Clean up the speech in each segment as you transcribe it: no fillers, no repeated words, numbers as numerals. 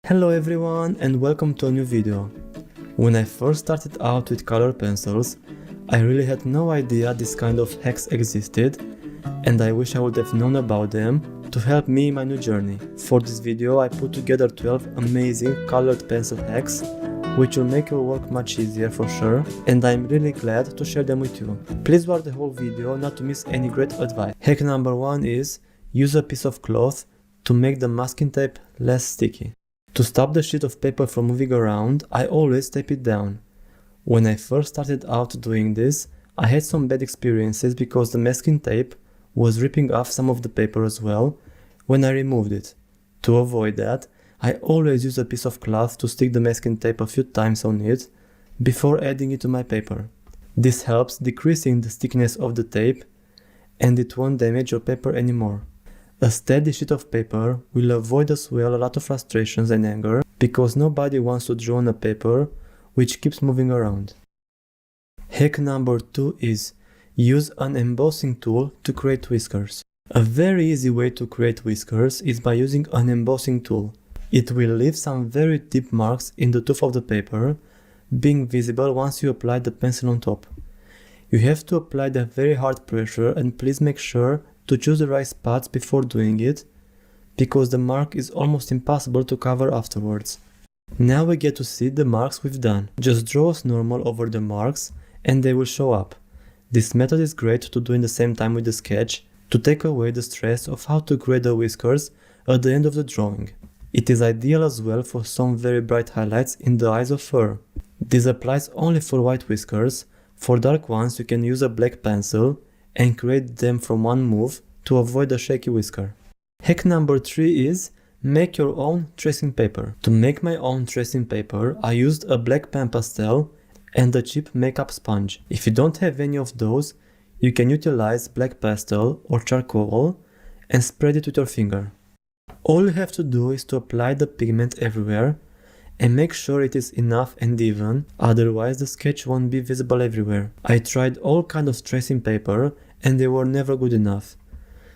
Hello everyone and welcome to a new video. When I first started out with color pencils, I really had no idea this kind of hacks existed, and I wish I would have known about them to help me in my new journey. For this video I put together 12 amazing colored pencil hacks which will make your work much easier for sure, and I'm really glad to share them with you. Please watch the whole video not to miss any great advice. Hack number 1 is use a piece of cloth to make the masking tape less sticky. To stop the sheet of paper from moving around, I always tape it down. When I first started out doing this, I had some bad experiences because the masking tape was ripping off some of the paper as well when I removed it. To avoid that, I always use a piece of cloth to stick the masking tape a few times on it before adding it to my paper. This helps decreasing the stickiness of the tape and it won't damage your paper anymore. A steady sheet of paper will avoid as well a lot of frustrations and anger because nobody wants to draw on a paper which keeps moving around. Hack number 2 is use an embossing tool to create whiskers. A very easy way to create whiskers is by using an embossing tool. It will leave some very deep marks in the tooth of the paper, being visible once you apply the pencil on top. You have to apply the very hard pressure and please make sure to choose the right spots before doing it, because the mark is almost impossible to cover afterwards. Now we get to see the marks we've done. Just draw as normal over the marks and they will show up. This method is great to do in the same time with the sketch to take away the stress of how to create the whiskers at the end of the drawing. It is ideal as well for some very bright highlights in the eyes of fur. This applies only for white whiskers. For dark ones you can use a black pencil and create them from one move to avoid a shaky whisker. Hack number 3 is make your own tracing paper. To make my own tracing paper, I used a black pen pastel and a cheap makeup sponge. If you don't have any of those, you can utilize black pastel or charcoal and spread it with your finger. All you have to do is to apply the pigment everywhere and make sure it is enough and even, otherwise the sketch won't be visible everywhere. I tried all kinds of tracing paper and they were never good enough.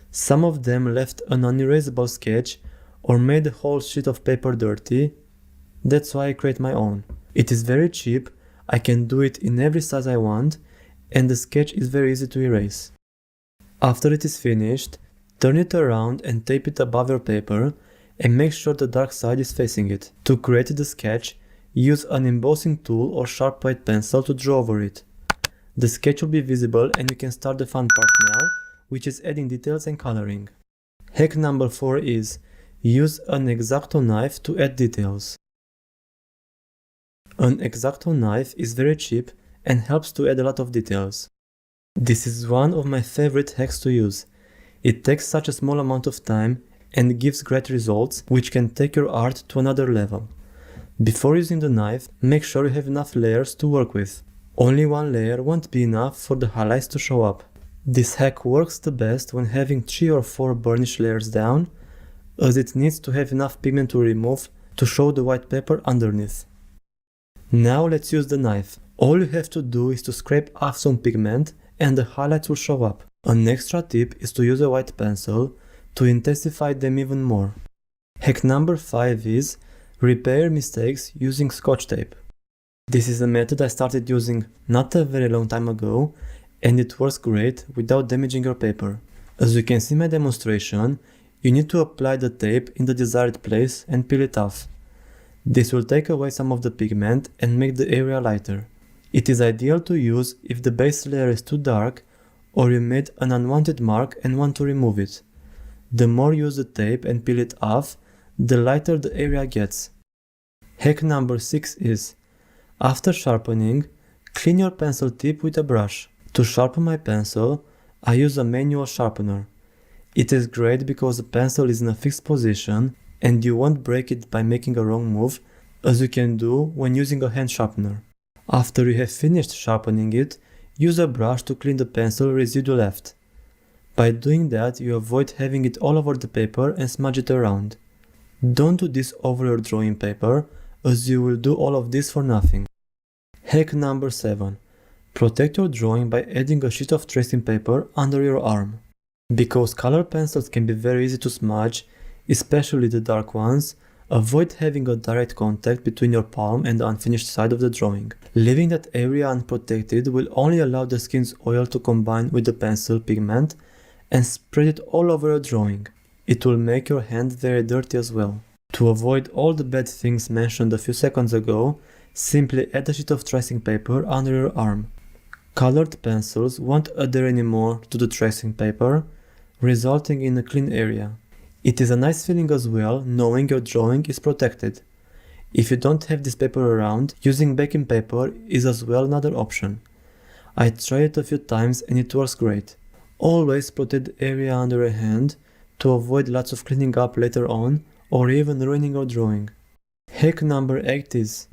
Some of them left an unerasable sketch or made the whole sheet of paper dirty. That's why I create my own. It is very cheap, I can do it in every size I want, and the sketch is very easy to erase. After it is finished, turn it around and tape it above your paper and make sure the dark side is facing it. To create the sketch, use an embossing tool or sharp white pencil to draw over it. The sketch will be visible and you can start the fun part now, which is adding details and coloring. Hack number 4 is use an X-Acto knife to add details. An X-Acto knife is very cheap and helps to add a lot of details. This is one of my favorite hacks to use. It takes such a small amount of time and gives great results which can take your art to another level. Before using the knife, make sure you have enough layers to work with. Only one layer won't be enough for the highlights to show up. This hack works the best when having 3 or 4 burnish layers down, as it needs to have enough pigment to remove to show the white paper underneath. Now let's use the knife. All you have to do is to scrape off some pigment and the highlights will show up. An extra tip is to use a white pencil to intensify them even more. Hack number 5 is repair mistakes using scotch tape. This is a method I started using not a very long time ago and it works great without damaging your paper. As you can see in my demonstration, you need to apply the tape in the desired place and peel it off. This will take away some of the pigment and make the area lighter. It is ideal to use if the base layer is too dark or you made an unwanted mark and want to remove it. The more you use the tape and peel it off, the lighter the area gets. Hack number 6 is after sharpening, clean your pencil tip with a brush. To sharpen my pencil, I use a manual sharpener. It is great because the pencil is in a fixed position and you won't break it by making a wrong move, as you can do when using a hand sharpener. After you have finished sharpening it, use a brush to clean the pencil residue left. By doing that, you avoid having it all over the paper and smudge it around. Don't do this over your drawing paper, as you will do all of this for nothing. Hack number 7. Protect your drawing by adding a sheet of tracing paper under your arm. Because color pencils can be very easy to smudge, especially the dark ones, Avoid having a direct contact between your palm and the unfinished side of the drawing. Leaving that area unprotected will only allow the skin's oil to combine with the pencil pigment and spread it all over your drawing. It will make your hand very dirty as well. To avoid all the bad things mentioned a few seconds ago, simply add a sheet of tracing paper under your arm. Colored pencils won't adhere anymore to the tracing paper, resulting in a clean area. It is a nice feeling as well knowing your drawing is protected. If you don't have this paper around, using baking paper is as well another option. I tried it a few times and it works great. Always protect the area under a hand to avoid lots of cleaning up later on or even ruining your drawing. Hack number 8 is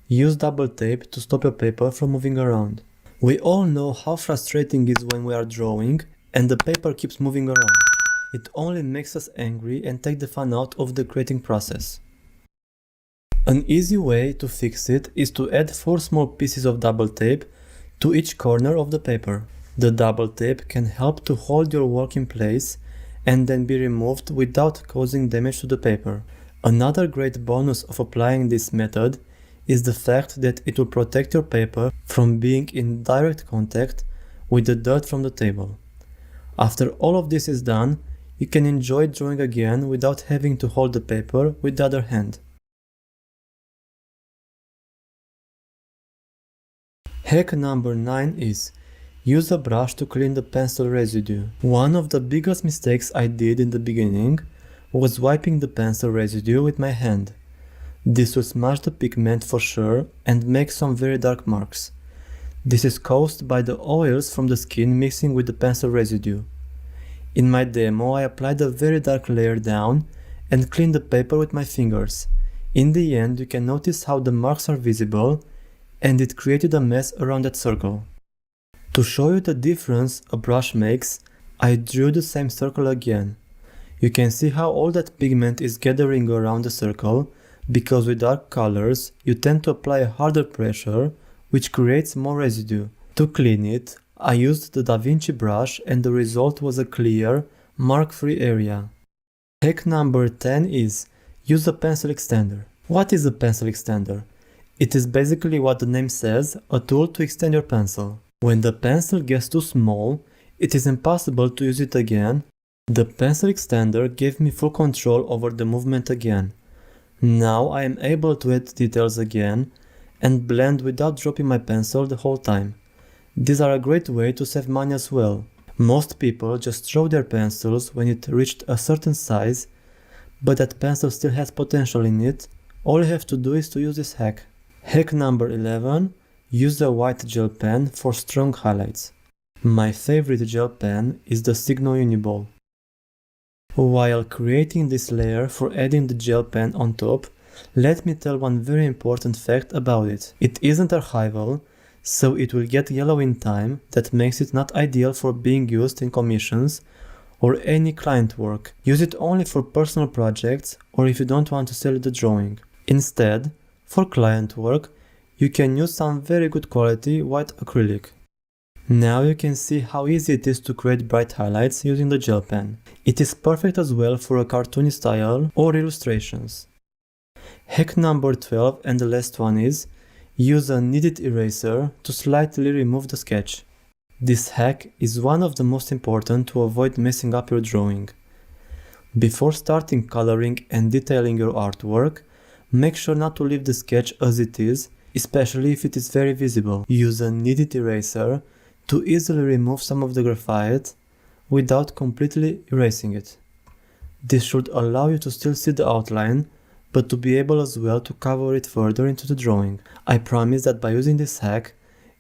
use double tape to stop your paper from moving around. We all know how frustrating it is when we are drawing and the paper keeps moving around. It only makes us angry and takes the fun out of the creating process. An easy way to fix it is to add 4 small pieces of double tape to each corner of the paper. The double tape can help to hold your work in place and then be removed without causing damage to the paper. Another great bonus of applying this method is the fact that it will protect your paper from being in direct contact with the dirt from the table. After all of this is done, you can enjoy drawing again without having to hold the paper with the other hand. Hack number 9 is use a brush to clean the pencil residue. One of the biggest mistakes I did in the beginning was wiping the pencil residue with my hand. This will smash the pigment for sure and make some very dark marks. This is caused by the oils from the skin mixing with the pencil residue. In my demo, I applied a very dark layer down and cleaned the paper with my fingers. In the end, you can notice how the marks are visible and it created a mess around that circle. To show you the difference a brush makes, I drew the same circle again. You can see how all that pigment is gathering around the circle because with dark colors you tend to apply a harder pressure which creates more residue. To clean it, I used the Da Vinci brush and the result was a clear, mark-free area. Hack number 10 is use a pencil extender. What is a pencil extender? It is basically what the name says, a tool to extend your pencil. When the pencil gets too small, it is impossible to use it again. The pencil extender gave me full control over the movement again. Now I am able to add details again and blend without dropping my pencil the whole time. These are a great way to save money as well. Most people just throw their pencils when it reached a certain size, but that pencil still has potential in it. All you have to do is to use this hack. Hack number 11. Use a white gel pen for strong highlights. My favorite gel pen is the Signo Uniball. While creating this layer for adding the gel pen on top, let me tell one very important fact about it. It isn't archival, so it will get yellow in time. That makes it not ideal for being used in commissions or any client work. Use it only for personal projects or if you don't want to sell the drawing. Instead, for client work, you can use some very good quality white acrylic. Now you can see how easy it is to create bright highlights using the gel pen. It is perfect as well for a cartoony style or illustrations. Hack number 12 and the last one is use a kneaded eraser to slightly remove the sketch. This hack is one of the most important to avoid messing up your drawing. Before starting coloring and detailing your artwork, make sure not to leave the sketch as it is, especially if it is very visible. Use a kneaded eraser to easily remove some of the graphite without completely erasing it. This should allow you to still see the outline, but to be able as well to cover it further into the drawing. I promise that by using this hack,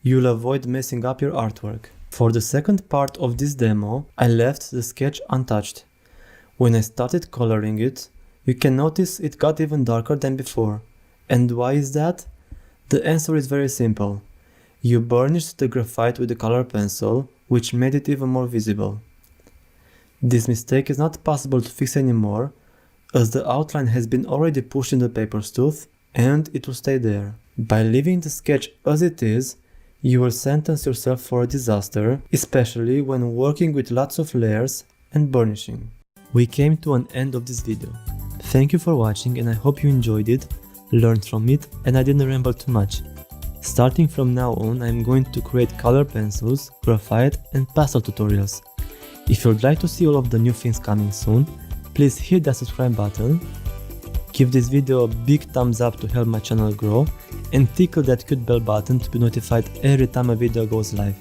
you'll avoid messing up your artwork. For the second part of this demo, I left the sketch untouched. When I started coloring it, you can notice it got even darker than before. And why is that? The answer is very simple. You burnished the graphite with the color pencil, which made it even more visible. This mistake is not possible to fix anymore, as the outline has been already pushed in the paper's tooth and it will stay there. By leaving the sketch as it is, you will sentence yourself for a disaster, especially when working with lots of layers and burnishing. We came to an end of this video. Thank you for watching, and I hope you enjoyed it, learned from it, and I didn't ramble too much. Starting from now on, I'm going to create color pencils, graphite, and pastel tutorials. If you'd like to see all of the new things coming soon, please hit that subscribe button, give this video a big thumbs up to help my channel grow, and tickle that cute bell button to be notified every time a video goes live.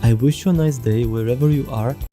I wish you a nice day wherever you are,